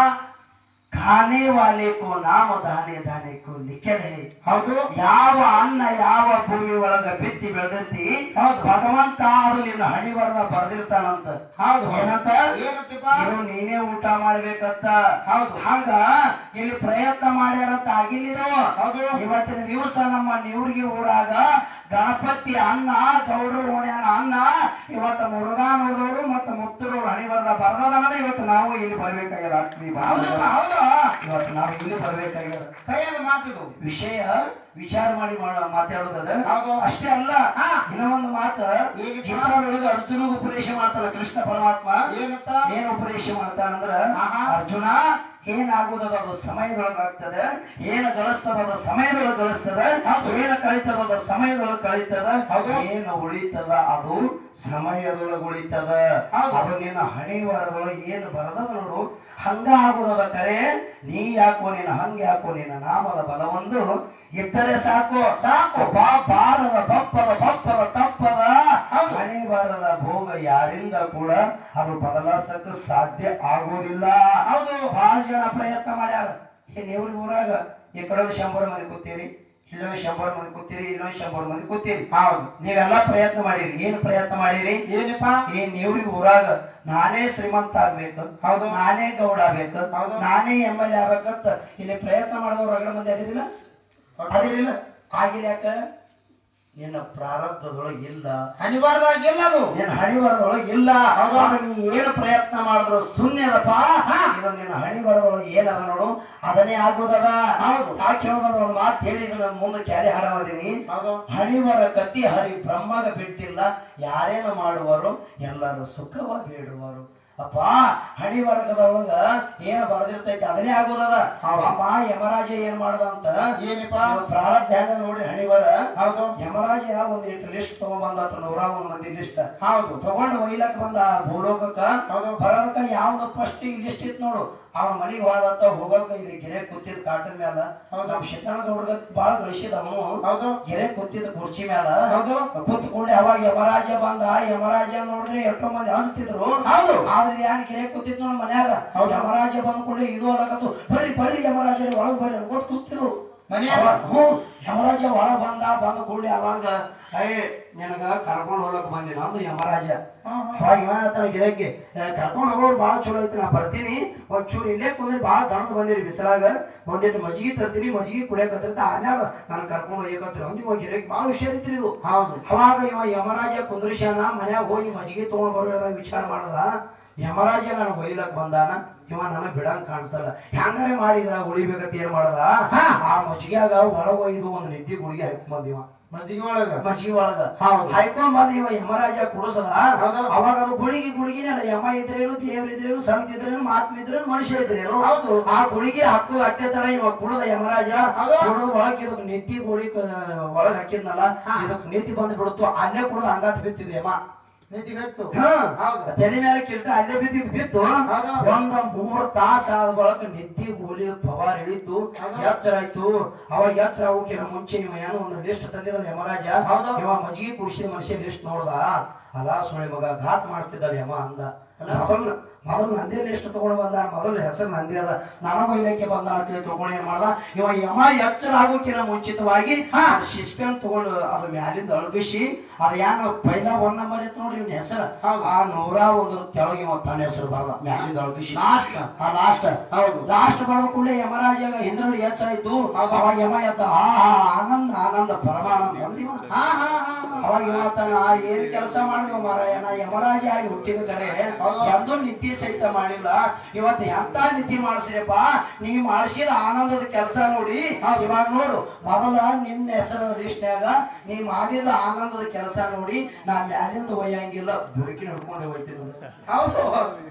ಖಾನೆ ವಾಲೆ ಕೋ ನಾಮ ದಾನೆ ದಾನೆ ಕೋ ಲಿಖೆ ರಹೆ. ಹೌದು ಯಾವ ಅನ್ನ ಯಾವ ಭೂಮಿ ಒಳಗ ಬಿತ್ತಿ ಬೆಳೆದೈತಿ ಹೌದು ಭಗವಂತ ಅದು ನಿನ್ನ ಹಣಿ ಬರ್ದಿರ್ತಾನಂತ. ಹೌದು ಏನಂತ? ಏನತ್ತಪ್ಪ? ಇದು ನೀನೇ ಊಟ ಮಾಡ್ಬೇಕಂತ. ಹೌದು ಹಂಗ ಇಲ್ಲಿ ಪ್ರಯತ್ನ ಮಾಡ್ಯಾರಂತ ಆಗಿಲ್ಲಿರೋ. ಹೌದು ಇವತ್ತಿನ ದಿವಸ ನಮ್ಮ ನೀವ್ರಿಗೆ ಊರಾಗ ಗಣಪತಿ ಅನ್ನ ಗೌಡರು ಓಣ್ಯಾನ ಅನ್ನ ಇವತ್ತು ಮುರುಘಾನೂರವರು ಮತ್ತು ಮುತ್ತೂರವ್ರು ಹಣಿ ಬರ್ದದ. ಇವತ್ತು ನಾವು ಇಲ್ಲಿ ಬರ್ಬೇಕಾಗ್ಯದ. ಹೌದಪ್ಪ ಹೌದು ಇವತ್ತು ನಾವು ಇಲ್ಲಿ ಬರ್ಬೇಕಾಗ್ಯದ. ಸರಿಯಾದ ಮಾತಿದು. ವಿಷಯ ವಿಚಾರ ಮಾಡಿ ಮಾತಾಡೋದದ. ಹೌದು ಅಷ್ಟೇ ಅಲ್ಲ, ಇನ್ನೂ ಒಂದು ಮಾತು ಏನಪ್ಪ? ಗೀತಾದೊಳಗ ಅರ್ಜುನಿಗೆ ಉಪದೇಶ ಮಾಡ್ತಾನ ಕೃಷ್ಣ ಪರಮಾತ್ಮ. ಏನತ್ತ? ಏನ್ ಉಪದೇಶ ಮಾಡ್ತಾನಂದ್ರ, ಆಹಾ. ಅರ್ಜುನ ಏನಾಗುವುದದ ಅದು ಸಮಯದೊಳಗಾಗ್ತದೆ, ಏನ್ ಗಳಿಸ್ತದ ಅದು ಸಮಯದೊಳಗೆ ಗಳಿಸ್ತದ, ಏನ್ ಕಳಿತದ ಅದು ಸಮಯದೊಳಗೆ ಕಳಿತದ, ಏನು ಉಳಿತದ ಅದು ಸಮಯದೊಳಗೆ ಉಳಿತದ. ಅದು ನಿನ್ನ ಹಣೆಬರಹದೊಳಗೆ ಏನು ಬರದದ ನೋಡು ಹಂಗ ಆಗುವುದ ಕರೆ. ನೀ ಯಾಕೋ ನಿನ್ನ ಹಂಗ ಯಾಕೋ ನಿನ್ನ ನಾಮದ ಬಲವೊಂದು ಇದ್ದರೆ ಸಾಕು ಸಾಕು. ಬಾರದ ಬಪ್ಪದ ತಪ್ಪದ ಹಣೆಬರದ ಭೋಗ ಯಾರಿಂದ ಕೂಡ ಅದು ಬದಲಾಸಕ್ಕೆ ಸಾಧ್ಯ ಆಗುವುದಿಲ್ಲ. ಹೌದು ಬಹಳ ಜನ ಪ್ರಯತ್ನ ಮಾಡ್ಯಾರ. ನೀವು ಊರಾಗ ಈ ಕಡೆ 100 ಮಂದಿ ಕೂತೀರಿ, ಇಲ್ಲೊಂದು 100 ಮಂದಿ ಕೂತೀರಿ, ಇಲ್ಲೊಂದು 100 ಮಂದಿ ಕೂತೀರಿ. ಹೌದು ನೀವೆಲ್ಲ ಪ್ರಯತ್ನ ಮಾಡಿರಿ. ಏನು ಪ್ರಯತ್ನ ಮಾಡಿರಿ? ಏನಪ್ಪ? ಈ ನೀವ್ರಿಗೆ ಊರಾಗ ನಾನೇ ಶ್ರೀಮಂತ ಆಗ್ಬೇಕು, ಹೌದು ನಾನೇ ಗೌಡ ಆಗ್ಬೇಕು, ಹೌದು ನಾನೇ MLA ಆಗ್ಬೇಕಂತ ಇಲ್ಲಿ ಪ್ರಯತ್ನ ಮಾಡಿದವ್ರು ಹೊರಗಡೆ ಮಂದಿ ಅದಿರಿಲ್ಲ ಅದಿರಿಲ್ಲ. ಆಗಿಲ್ಲ. ಯಾಕ? ನಿನ್ನ ಪ್ರಾರಬ್ಧದೊಳಗೆ ಇಲ್ಲ, ಅನಿವಾರ್ಯವಾಗಿ ಇಲ್ಲ. ಅದು ನಿನ್ನ ಹಣಿಬರದೊಳಗೆ ಇಲ್ಲ. ನೀ ಏನು ಪ್ರಯತ್ನ ಮಾಡಿದ್ರು ಶೂನ್ಯದಪ್ಪ. ಇದು ನಿನ್ನ ಹಣಿಬರದೊಳಗೆ ಏನದ ನೋಡು ಅದನ್ನೇ ಆಗುದದ. ಯಾಕೆ ಹೇಳೋದ ಒಂದು ಮಾತು ಹೇಳಿದ್ರು ಮುಂದೆ ಕ್ಯಾರಿ ಹಾಡೋದೀನಿ. ಹಣಿಬರ ಕತ್ತಿ ಹರಿ ಬ್ರಹ್ಮಗ ಬಿಟ್ಟಿಲ್ಲ, ಯಾರೇನು ಮಾಡುವರು ಎಲ್ಲರೂ ಸುಖವಾಗಿ ಬೇಡುವರು. ಅಪ್ಪ ಹಣಿಬರಗದೊಳಗ ಏನ್ ಬರೆದಿರ್ತೈತಿ ಅದನ್ನೇ ಆಗೋದದ. ಅಮ್ಮ ಯಮರಾಜ ಏನ್ ಮಾಡ್ದ ಅಂತ ಪ್ರಾರಬ್ಧ ಹೆಂಗ ನೋಡಿ ಹಣಿಬರ. ಹೌದು ಯಮರಾಜ ಒಂದ್ ಇಟ್ಟು ಲಿಸ್ಟ್ ತಗೊಂಡ್ಬಂದತ್ತ 101 ಮಂದಿ ಲಿಸ್ಟ್. ಹೌದು ತಗೊಂಡು ಒಯ್ಲಕ್ ಬಂದ ಭೂಲೋಕಕ್ಕ. ಬರೋದಕ್ಕ ಯಾವ್ದು ಫಸ್ಟ್ ಲಿಸ್ಟ್ ಇತ್ತು ನೋಡು ಅವ್ನ ಮನಿಗ್ ಹೋದಂತ ಹೋಗೋಕ ಇಲ್ಲಿ ಗೆರೆ ಕೂತಿದ್ ಕಾಟನ್ ಮ್ಯಾಲ. ನಮ್ ಶಿಕ್ಷಣದ ಹುಡುಗ ಬಾಳ ಗಳಿಸಿದ ಅವನು. ಗೆರೆ ಕೂತಿದ್ ಕುರ್ಚಿ ಮ್ಯಾಲ ಕೂತ್ಕೊಂಡು ಅವಾಗ ಯಮರಾಜ ಬಂದ. ಯಮರಾಜ ನೋಡ್ರಿ ಎಷ್ಟೋ ಮಂದಿ ಅನ್ಸ್ತಿದ್ರು. ಆದ್ರೆ ಯಾನ್ ಗೆರೆ ಕೂತಿದ್ ನೋಡ್ ಮನ್ಯಾಗ ಯಮರಾಜ ಬಂದ್ಕೊಂಡು ಇದು ಅಲ್ಲಕತ್ತು ಬರ್ರಿ ಯಮರಾಜ ಒಳಗ್ ಬರ್ರಿ ಅನ್ಕೊಟ್ ಕೂತಿದ್ರು. ಯಮರಾಜ ಒಳ ಬಂದ ಕೂಡಲೇ ಅವಾಗ ನಿನಗ ಕರ್ಕೊಂಡು ಹೋಗಕ್ ಬಂದಿ ನಂದು ಯಮರಾಜ. ಅವಾಗ ಇವ ಹೇಳ್ತಾನ ಗಿರಕ್ಕೆ ಕರ್ಕೊಂಡು ಹೋಗೋರು ಭಾಳ ಚಲೋ ಐತಿ, ನಾ ಬರ್ತೀನಿ ಒಂಚೂರು ಇಲ್ಲೇ ಕುಂದ್ರಿ ಭಾಳ ದಣದ್ ಬಂದಿರಿ ಬಿಸಿಲಾಗ ಒಂದಿಟ್ಟು ಮಜ್ಜಿಗೆ ತರ್ತೀನಿ, ಮಜ್ಜಿಗೆ ಕುಡಿಯಕತ್ತಿರ್ತ ಆನ್ಯಾಗ ನಾನು ಕರ್ಕೊಂಡು ಹೋಗಕತ್ರಿ ಅಂದ್ ಇವಾಗ ಗಿರಕ್ಕೆ ಭಾಳ ಹುಷಾರ್ ಐತ್ರಿ ಇದು. ಅವಾಗ ಇವ ಯಮರಾಜ ಕುಂದ್ರಿಸ್ಯಾನ ಮನ್ಯಾಗ ಹೋಗಿ ಮಜ್ಜಿಗೆ ತಗೊಂಡ್ ಬರೋ ವಿಚಾರ ಮಾಡದ ಯಮರಾಜ ನಾನು ಒಯ್ಲಕ್ ಬಂದಾನ, ಇವ ನನಗ್ ಬಿಡಂಗ್ ಕಾಣಿಸಲ್ಲ, ಹೆಂಗಾರೆ ಮಾಡಿದ್ರ ಉಳಿಬೇಕಂತ ಏನ್ ಮಾಡದ ಆ ಮಜ್ಜಿಗ್ಯಾಗ ಒಳಗ್ ಒಯ್ದು ಒಂದು ನಿದ್ದೆ ಗುಳಿಗೆ ಹಾಕೊಂಡ್ ಬಂದಿವ ಮಜ್ಜಿಗೆ ಒಳಗ ಹಾಕೊಂಡ್ ಬಂದ ಇವ ಯಮರಾಜ ಕುಡಿಸದ. ಅವಾಗ ಅದು ಗುಳಿಗಿನೇ ಅಲ್ಲ, ಯಮ ಇದ್ರೇನು ದೇವ್ರ ಇದ್ರೇನು ಸಂತ ಇದ್ರೇನು ಮಾತ್ಮ ಇದ್ರೇನು ಮನುಷ್ಯ ಇದ್ರೇನು ಆ ಗುಳಿಗೆ ಹಾಕು ಅಟ್ಟೆ ತಡ ಇವ ಕುಡದ ಯಮರಾಜ ಕುಡದ ಒಳಗೆ ಇದಕ್ ನಿತ್ತಿ ಗುಳಿ ಒಳಗ್ ಹಾಕಿದ್ನಲ್ಲ ಇದಕ್ ನೀತಿ ಬಂದ್ ಬಿಡುತ್ತು, ಅಲ್ಲೇ ಕುಡದ ಹಂಗಾತ್ ಬಿತ್ತಿದ್ರು ಯಮ ತಲೆ ಮೇಲೆ ಕಿಲ್ಟ ಅಲ್ಲೇ ಬಿದ್ದು ಒಂದ್ 3 ತಾಸ ಆದ ಬಳಕ ನಿದ್ದಿ ಗೋಲಿ ಪವಾರ್ ಹಿಡಿತು, ಎಚ್ಚರ ಆಯ್ತು. ಅವಾಗ ಎಚ್ಚರ ಹೋಗಿನ ಮುಂಚೆ ಇವ ಏನೋ ಒಂದು ಲಿಸ್ಟ್ ತಂದಿದ ಯಮರಾಜ, ಇವ ಮಜ್ಜಿಗೆ ಕುಡಿಸಿದ ಮನುಷ್ಯ ಲಿಸ್ಟ್ ನೋಡ್ದ, ಅಲಾ ಸುಳಿ ಮಗ ಘಾತ್ ಮಾಡ್ತಿದ್ದಾಳೆ ಯಮ ಅಂದ. ಮೊದಲು ನಂದೇ ಲಿಸ್ಟ್ ತಗೊಂಡ್ ಬಂದ, ಮೊದಲು ಹೆಸರು ನಂದಿ ಅದ, ನನಗೂ ಇಲ್ಲಕ್ಕೆ ಬಂದ ಅಂತ ತಗೊಂಡು ಏನ್ ಮಾಡ್ದ ಇವ ಯಮ ಎಚ್ಚರ ಆಗೋಕಿನ ಮುಂಚಿತವಾಗಿ ಶಿಸ್ಪೆನ್ ತಗೊಂಡು ಅದ್ರ ಮ್ಯಾಲಿಂದ ಅಳಗಿಸಿ ಅದ ಯಾನ ಪೈಲ 1 ನಂಬರ್ ಇತ್ತು ನೋಡ್ರಿ ಇವ್ನ ಹೆಸರು, ಆ 101 ತೆಳಗೆ ಇವ ತನ್ನ ಹೆಸರು ಬರ್ದ ಮ್ಯಾಲಿಂದ ಅಳಗಿಸಿ ಲಾಸ್ಟ್ ಬರೋ ಕೂಡಲೇ ಯಮರಾಜಾಗ ಹಿಂದ್ರಲ್ಲಿ ಎಚ್ಚಾಯ್ತು. ಅವಾಗ ಯಮ ಎದ್ದ, ಆನಂದ ಆನಂದ ಪರಮಾನಂದ ಅಂದಿವ. ಅವಾಗ ಹೇಳ್ತಾನ ಏನ್ ಕೆಲಸ ಮಾಡಿದ್ವ ಮಾರಾಯಣ, ಯಮರಾಜ ಆಗಿ ಹುಟ್ಟಿದ ಕರೆ ಎಂದೂ ನಿದ್ದೆ ಸಹಿತ ಮಾಡಿಲ್ಲ, ಇವತ್ತು ಎಂತ ನಿದ್ದೆ ಮಾಡಿಸಿದಪ್ಪ, ನೀ ಮಾಡಿಸಿದ ಆನಂದದ ಕೆಲಸ ನೋಡಿ. ಇವಾಗ ನೋಡು ಮೊದಲ ನಿನ್ನ ಹೆಸರು ಲಿಸ್ಟ್ನ್ಯಾಗ ನೀ ಮಾಡಿದ ಆನಂದದ ಕೆಲಸ ನೋಡಿ ನಾನ್ ಮ್ಯಾಲಿಂದ ಒಯ್ಯಂಗಿಲ್ಲ, ಬುಡಕಿ ಹಿಡ್ಕೊಂಡೆ ಹೋಯ್ತೀನಿ. ಹೌದು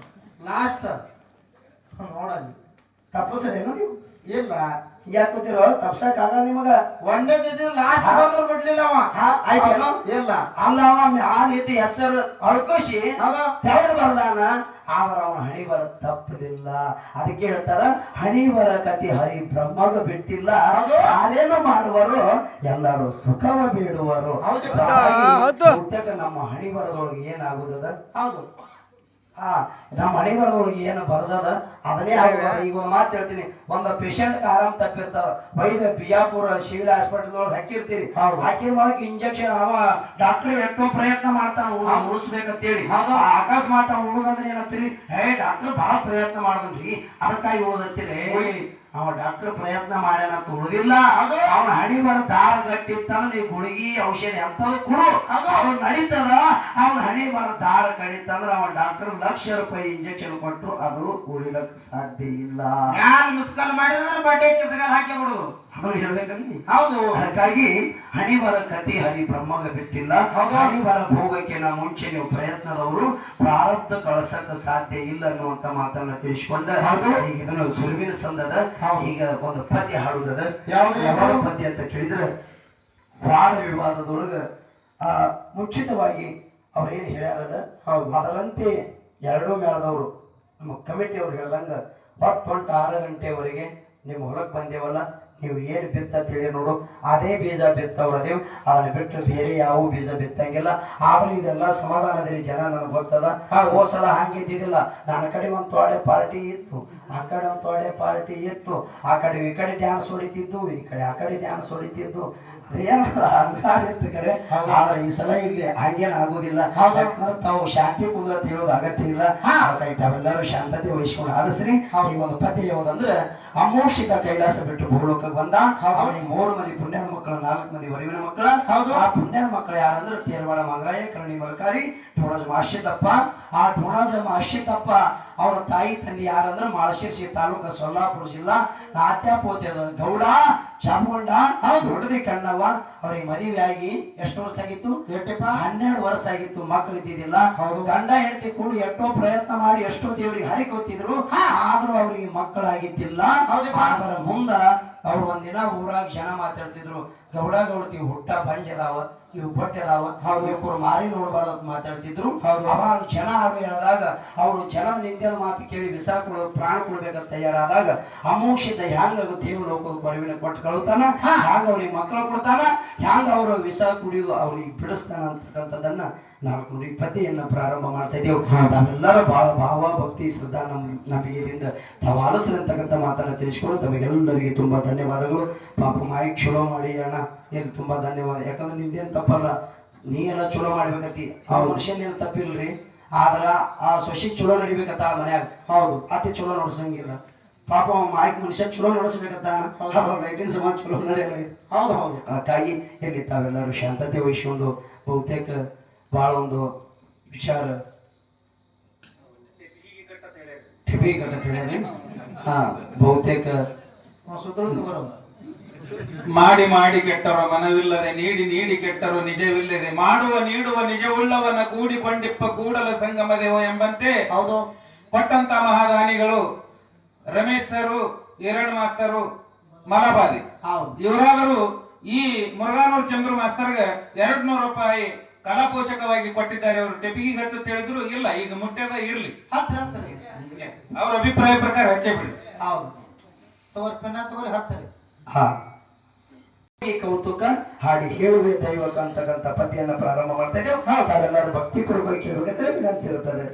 ಲಾಸ್ಟ್ ನೋಡಲ್ಲಿ ತಪ್ಪಸರೇನು ನೀವು ಇಲ್ಲ ಯಾಕೋತಿರೋ ತಪ್ಸಕ್ ಆಗಲ್ಲ ನಿಮಗ ಒಂದೇ ಲಾಸ್ಟ್ ಬಿಡ್ಲಿಲ್ಲ ಆಯ್ತೇನೋ ಇಲ್ಲ ಅಲ್ಲ ಆ ರೀತಿ ಹೆಸರು ಅಳ್ಕೋಸಿ ತೆಗೆದು ಬರ್ದಾನ, ಆದ್ರ ಅವನ ಹಣಿ ಬರ ತಪ್ಪಲಿಲ್ಲ. ಅದಕ್ಕೆ ಹೇಳ್ತಾರ ಹಣಿ ಬರ ಕತಿ ಹರಿ ಬ್ರಹ್ಮಗ ಬಿಟ್ಟಿಲ್ಲ, ಯಾರೇನು ಮಾಡುವರು ಎಲ್ಲರೂ ಸುಖವ ಬೇಡುವರು. ನಮ್ಮ ಹಣಿ ಬರದೊಳಗೆ ಏನಾಗುದದ ಹೌದು ನಮ್ಮ ಹಣಿ ಬರದೊಳಗೆ ಏನು ಬರ್ದದ ಅದನ್ನೇ ಆಗುದ. ಈಗ ಒಂದು ಮಾತು ಹೇಳ್ತೀನಿ, ಒಂದು ಪೇಷಂಟ್ ಆರಾಮ್ ತಪ್ಪಿರ್ತಾವ ಬೈದ ಬಿಜಾಪುರ ಸಿವಿಲ್ ಹಾಸ್ಪಿಟಲ್ ಒಳಗೆ ಹಾಕಿರ್ತೀರಿ, ಹಾಕಿದ ಮಾಡಕ್ ಇಂಜೆಕ್ಷನ್ ಅವ ಡಾಕ್ಟರ್ ಎಷ್ಟೋ ಪ್ರಯತ್ನ ಮಾಡ್ತಾನ ಉಳಿಸ್ಬೇಕಂತೇಳಿ, ಅಕಸ್ಮಾತ್ ಉಳಿದಂದ್ರೆ ಏನಂತೀರಿ, ಡಾಕ್ಟರ್ ಬಹಳ ಪ್ರಯತ್ನ ಮಾಡದ್ರಿ ಅದಕ್ಕಾಗಿ ಉಳಿದಂತೀರಿ. ಅವ ಡಾಕ್ಟರ್ ಪ್ರಯತ್ನ ಮಾಡ್ಯಾನಂತ ಉಳಿದಿಲ್ಲ, ಅವನ ಹಣಿ ಬರ ದಾರ ಗಟ್ಟಿತ್ತಂದ್ರೆ ನೀ ಗುಳಿಗಿ ಔಷಧಿ ಅಂತದ್ದು ಕೊಡು ಅವ್ನು ನಡೀತದ. ಅವನ ಹಣಿ ಬರ ದಾರ ಕಡಿತಂದ್ರೆ ಅವ ಡಾಕ್ಟರ್ ₹1,00,000 ಇಂಜೆಕ್ಷನ್ ಕೊಟ್ಟರು ಅದು ಉಳಿಲಕ್ ಸಾಧ್ಯ ಇಲ್ಲ. ಮುಸ್ಕಲ್ ಮಾಡಿದ್ರೆ ಬಟ್ಟೆ ಕೆಸಗಲ್ ಹಾಕಿ ಬಿಡುದು ಅದನ್ನು ಹೇಳ್ಬೇಕಲ್ಲಿ. ಹೌದು, ಅದಕ್ಕಾಗಿ ಹಣಿ ಬರ ಕತಿ ಹರಿ ಬ್ರಹ್ಮಗ ಬಿಟ್ಟಿಲ್ಲ. ಹಣಿ ಬರ ಭೋಗಕ್ಕೆ ನಾ ಮುಂಚೆ ನೀವು ಪ್ರಯತ್ನದವರು ಪ್ರಾರಬ್ಧ ಕಳಸಕ್ಕೆ ಸಾಧ್ಯ ಇಲ್ಲ ಅನ್ನುವಂತ ಮಾತನ್ನ ತಿಳಿಸಿಕೊಂಡ ಈಗ ಇದನ್ನು ಸುರುವಿನ ಸಂದದ ಈಗ ಒಂದು ಪದ್ಯ ಹಾಡುದದ. ಯಾವ ಪದ್ಯ ಅಂತ ಕೇಳಿದ್ರೆ ವಾದ ವಿವಾದದೊಳಗ ಮುಂಚಿತವಾಗಿ ಅವ್ರೇನು ಹೇಳ್ಯಾರದ ಅದರಂತೆ ಎರಡೂ ಮೇಳದವರು ನಮ್ಮ ಕಮಿಟಿ ಅವ್ರು ಹೇಳ್ದಂಗ 6 ಗಂಟೆವರೆಗೆ ನಿಮ್ಮ ಹೊಲಕ್ಕೆ ಬಂದೇವಲ್ಲ, ನೀವು ಏನು ಬಿತ್ತ ತಿಳಿ ನೋಡು ಅದೇ ಬೀಜ ಬಿತ್ತವ್ರದೇವ್, ಅದನ್ನ ಬಿಟ್ಟು ಬೇರೆ ಯಾವ ಬೀಜ ಬಿತ್ತಂಗಿಲ್ಲ. ಆದ್ರೆ ಇದೆಲ್ಲ ಸಮಾಧಾನದಲ್ಲಿ ಜನ ನನಗೆ ಗೊತ್ತದ. ಹೋದ್ಸಲ ಹಂಗಿದ್ದಿದ್ದಿಲ್ಲ, ನನ್ನ ಕಡೆ ಒಂದು ತೋಡೆ ಪಾರ್ಟಿ ಇತ್ತು, ಆ ಕಡೆ ಒಂದು ತೋಡೆ ಪಾರ್ಟಿ ಇತ್ತು, ಆ ಕಡೆ ಈ ಕಡೆ ಡ್ಯಾನ್ಸ್ ಹೊಡಿತಿದ್ದು, ಈ ಕಡೆ ಆ ಕಡೆ ಡ್ಯಾನ್ಸ್ ಹೊಡಿತಿದ್ದು, ಏನಲ್ಲ ಹಂಗಾಡಿತ್ತು ಕರೆ. ಆದ್ರೆ ಈ ಸಲ ಇಲ್ಲಿ ಹಂಗೇನ್ ಆಗುದಿಲ್ಲ, ತಾವು ಶಾಂತಿ ಕುಂದ್ರತ್ ಹೇಳೋದು ಅಗತ್ಯ ಇಲ್ಲ. ತಾವೆಲ್ಲರೂ ಶಾಂತತೆ ವಹಿಸ್ಕೊಂಡು ಆರಿಸ್ರಿ. ಈಗ ಒಂದು ಪದ್ಯ ಯಾವುದಂದ್ರೆ ಅಮೋಷಿತ ಕೈಲಾಸ ಬಿಟ್ಟು ಭೂಲೋಕಕ್ಕೆ ಬಂದ, ಅವನಿಗೆ 3 ಮಂದಿ ಪುಣ್ಯನ ಮಕ್ಕಳು, 4 ಮಂದಿ ವರಿವಿನ ಮಕ್ಕಳ. ಆ ಪುಣ್ಯನ ಮಕ್ಕಳು ಯಾರಂದ್ರೆ ತೇರ್ವಾಡ ಮಂಗರಾಯ, ಕರ್ಣಿ ಮಲಕಾರಿ, ಠೋಣಜ ಮಾಶಿತಪ್ಪ. ಆ ಠೋಣಜ ಮಾಶಿತಪ್ಪ ಅವರ ತಾಯಿ ತಂದೆ ಯಾರಂದ್ರೆ ಮಾಳಶಿರ್ಸಿ ತಾಲೂಕು ಸೊಲ್ಲಾಪುರ ಜಿಲ್ಲಾ ನಾತ್ಯಾಪೋತ್ಯದ ಗೌಡ ಚಾಮುಂಡ ದೊಡ್ಡದಿ ಕಣ್ಣವ್ವ. ಅವ್ರಿಗೆ ಮದುವೆ ಆಗಿ ಎಷ್ಟು ವರ್ಷ ಆಗಿತ್ತು? 12 ವರ್ಷ ಆಗಿತ್ತು. ಮಕ್ಕಳು ಇದ್ದಿದ್ದಿಲ್ಲ. ಗಂಡ ಹೆಂಡತಿ ಕೂಡಿ ಎಷ್ಟೋ ಪ್ರಯತ್ನ ಮಾಡಿ ಎಷ್ಟೋ ದೇವರಿಗೆ ಹರಿಕೆ ಹೊತ್ತಿದ್ರು, ಆದ್ರೂ ಅವ್ರಿಗೆ ಮಕ್ಕಳಾಗಿದ್ದಿಲ್ಲ. ಅದರ ಮುಂದ ಅವ್ರು ಒಂದಿನ ಊರಾಗ ಜನ ಮಾತಾಡ್ತಿದ್ರು, ಗೌಡ ಗೌಡತಿ ಹುಟ್ಟ ಬಂಜದಾವ, ಇವು ಬೊಟ್ಟೆದಾವ, ಇವ್ರು ಮಾರಿ ನೋಡ್ಬಾರ್ದು ಮಾತಾಡ್ತಿದ್ರು. ಅವಾಗ ಜನ ಹಾಡು ಹೇಳಿದಾಗ ಅವರು ಜನದ ನಿಂದೆದ ಮಾತು ಕೇಳಿ ವಿಷ ಕೊಡೋದು ಪ್ರಾಣ ಕೊಡ್ಬೇಕಂತ ತಯಾರಾದಾಗ ಅಮೋಷಿತ ಹ್ಯಾಂಗ ದೇವ ಲೋಕದ ಬಡವಿನ ಕೊಟ್ಟು ಕಳುತ್ತಾನ, ಹ್ಯಾಂಗ ಅವ್ರಿಗೆ ಮಕ್ಕಳು ಕೊಡ್ತಾನ, ಹ್ಯಾಂಗ ಅವರು ವಿಷ ಕುಡಿಯೋದು ಅವ್ರಿಗೆ ಬಿಡಿಸ್ತಾನ ಅಂತಕ್ಕಂಥದ್ದನ್ನ 4 ನುಡಿ ಪದ್ಯವನ್ನು ಪ್ರಾರಂಭ ಮಾಡ್ತಾ ಇದ್ದೇವೆ. ತಾವೆಲ್ಲರ ಭಾವ ಭಕ್ತಿ ಶ್ರದ್ಧಾ ನಂಬಿಕೆಯಿಂದ ತಾವು ಆಲಿಸಿದಂತಕ್ಕಂಥ ಮಾತನ್ನು ತಿಳಿಸ್ಕೊಂಡು ತಮಗೆಲ್ಲರಿಗೆ ತುಂಬಾ ಧನ್ಯವಾದಗಳು. ಪಾಪ ಮಾಯಿಕ್ ಚಲೋ ಮಾಡಿ ಅಣ್ಣ ಇಲ್ಲಿ ತುಂಬಾ ಧನ್ಯವಾದ. ಯಾಕಂದ್ರೆ ನಿಮ್ದೇನು ತಪ್ಪಲ್ಲ, ನೀ ಎಲ್ಲ ಚಲೋ ಮಾಡ್ಬೇಕತಿ. ಆ ಮನುಷ್ಯನ ಏನು ತಪ್ಪಿಲ್ರಿ, ಆದ್ರ ಆ ಸೊಸಿ ಚಲೋ ನಡಿಬೇಕತ್ತ ಆ ಮನ್ಯಾಗ. ಹೌದು, ಅತಿ ಚಲೋ ನೋಡ್ಸಂಗಿಲ್ಲ. ಪಾಪ ಮಾಯಿಕ್ ಮನುಷ್ಯ ಚಲೋ ನಡೆಸಬೇಕತ್ತ, ಲೈಟಿನ ಸಮಾನ ಚಲೋ ನಡೆಯಲ್ಲ. ಹೌದು ಹೌದು. ಅದಕ್ಕಾಗಿ ಇಲ್ಲಿ ತಾವೆಲ್ಲರೂ ಶಾಂತತೆ ವಹಿಸಿಕೊಂಡು ಬಹುತೇಕ ಬಹಳ ಒಂದು ವಿಚಾರ ಹಾ ಬಹುತೇಕ ಮಾಡಿ ಮಾಡಿ ಕೆಟ್ಟವರು ಮನವಿಲ್ಲದೆ, ನೀಡಿ ನೀಡಿ ಕೆಟ್ಟರು ನಿಜವಿಲ್ಲದೆ, ಮಾಡುವ ನೀಡುವ ನಿಜವುಳ್ಳವನ ಕೂಡಿಕೊಂಡಿಪ್ಪ ಕೂಡಲ ಸಂಗಮ ದೇವ ಎಂಬಂತೆ ಹೌದು ಕೊಟ್ಟಂತ ಮಹಾದಾನಿಗಳು ರಮೇಶ್ ಸರು, ಹಿರಣ್ ಮಾಸ್ತರು, ಮಲಬಾದಿ ಇವರಾದರೂ ಈ ಮುರುಘಾನೂರ್ ಚಂದ್ರು ಮಾಸ್ತರ್ಗೆ 200 ರೂಪಾಯಿ ಕಲಾಪೋಷಕವಾಗಿ ಕೊಟ್ಟಿದ್ದಾರೆ. ಅವರು ಟೆಪಿಗೆ ಹಚ್ಚ ಹೇಳಿದ್ರು ಇಲ್ಲ, ಈಗ ಮುಟ್ಟದ ಇರ್ಲಿ, ಅವ್ರ ಅಭಿಪ್ರಾಯ ಪ್ರಕಾರ ಹಚ್ಚೇ ಬಿಡಿ. ಹಾ ಕೌತುಕ ಹಾಡಿ ಹೇಳುವೆ ದೈವಕ ಅಂತಕ್ಕಂಥ ಪದ್ಯವನ್ನು ಪ್ರಾರಂಭ ಮಾಡ್ತಾ ಇದ್ದೇವೆ. ತಾವೆಲ್ಲರೂ ಭಕ್ತಿಪೂರ್ವಕ ಕೇಳಬೇಕಂತ ವಿನಂತಿ ಇರುತ್ತದೆ.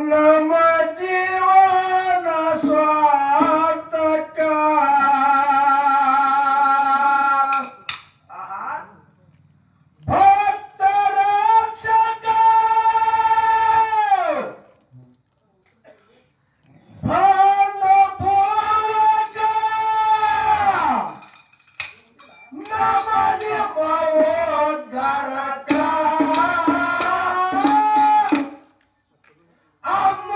ನಮ್ಮ ಜೀವನ ಸ್ವಾರ್ಥಕ ಭಕ್ತರ ರಕ್ಷಕ ಭಾನುಭೂಕ ನಮ್ಮ ನಿಮ್ಮ ಉದ್ಧಾರಕ ಅಮ್ಮ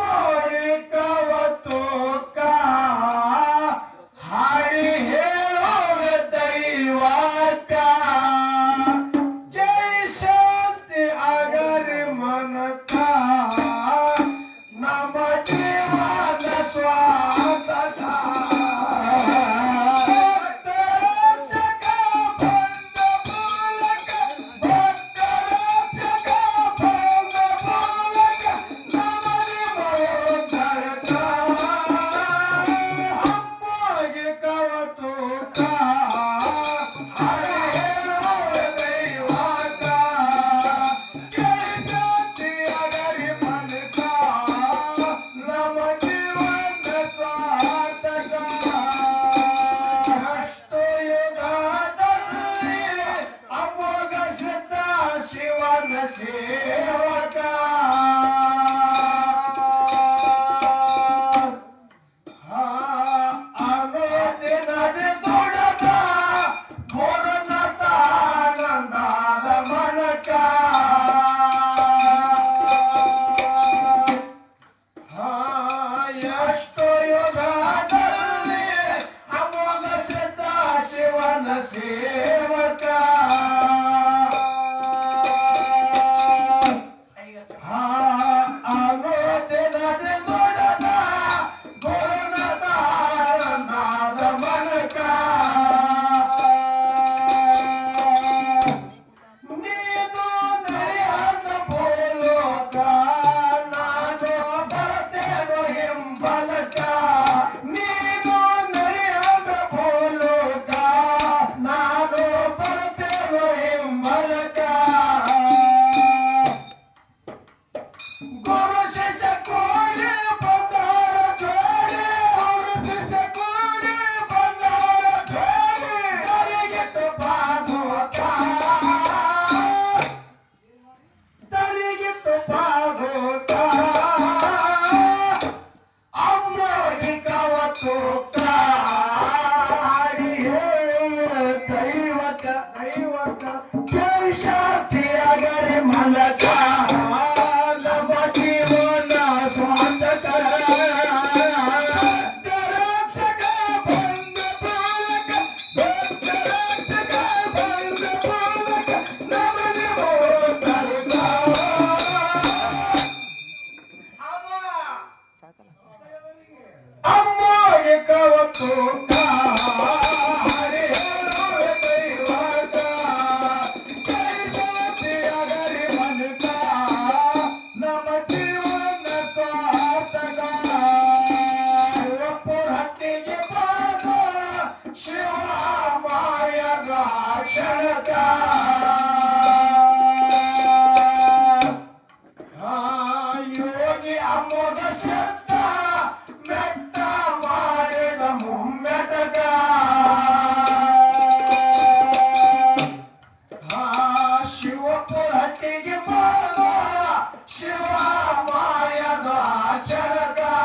ಕ್ಷಣಕ ಯೋಗಿ ಅಮೋಘ ಶಕ್ತಿ